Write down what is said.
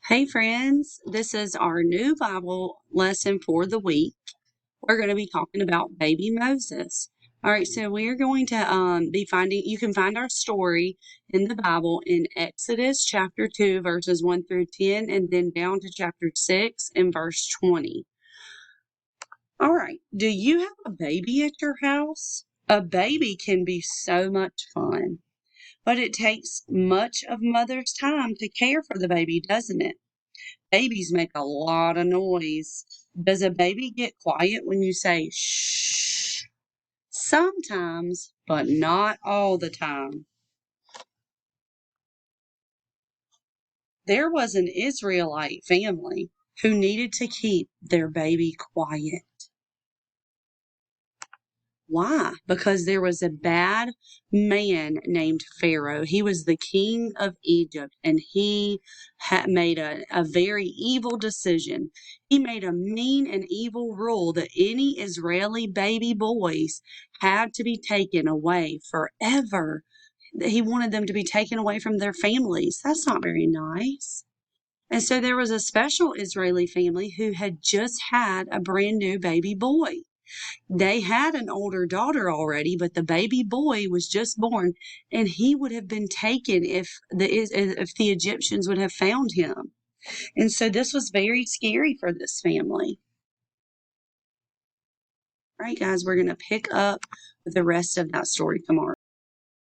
Hey friends, this is our new Bible lesson for the week. We're going to be talking about baby Moses. All right, so we are going to you can find our story in the Bible in Exodus chapter 2, verses 1 through 10, and then down to chapter 6 and verse 20. All right, do you have a baby at your house? A baby can be so much fun, but it takes much of mother's time to care for the baby, doesn't it? Babies make a lot of noise. Does a baby get quiet when you say shh? Sometimes, but not all the time. There was an Israelite family who needed to keep their baby quiet. Why? Because there was a bad man named Pharaoh. He was the king of Egypt, and he had made a very evil decision. He made a mean and evil rule that any Israeli baby boys had to be taken away forever. He wanted them to be taken away from their families. That's not very nice. And so there was a special Israeli family who had just had a brand new baby boy. They had an older daughter already, but the baby boy was just born, and he would have been taken if the Egyptians would have found him. And so this was very scary for this family. All right, guys, we're going to pick up with the rest of that story tomorrow.